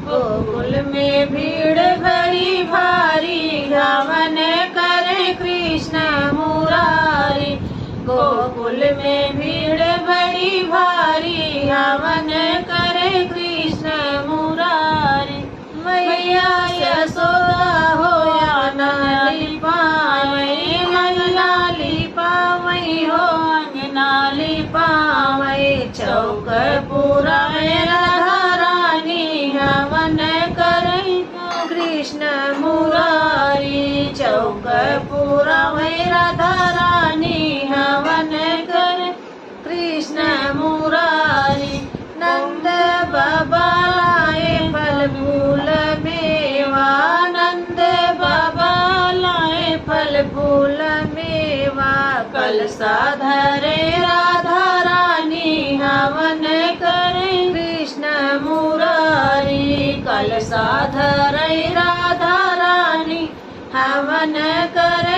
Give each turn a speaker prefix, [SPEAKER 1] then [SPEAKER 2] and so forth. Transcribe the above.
[SPEAKER 1] गोकुल में भीड़ बड़ी भारी, हवन करे कृष्ण मुरारी। गोकुल में भीड़ बड़ी भारी, हवन करे कृष्ण मुरारी। मैया यशोदा होया नाली पावई, नाली पावई हो नाली पावई। चौक पूरा राधा रानी, हवन करे कृष्ण मुरारी। चौक पूरा राधा रानी, हवन करे कृष्ण मुरारी। नंद बाबा लाए फल फूल मेवा, नंद बाबा लाए फल फूल मेवा। कलसा धरे राधा रानी, हवन करे कृष्ण मुरारी। कलसा धरे राधा रानी, हवन करे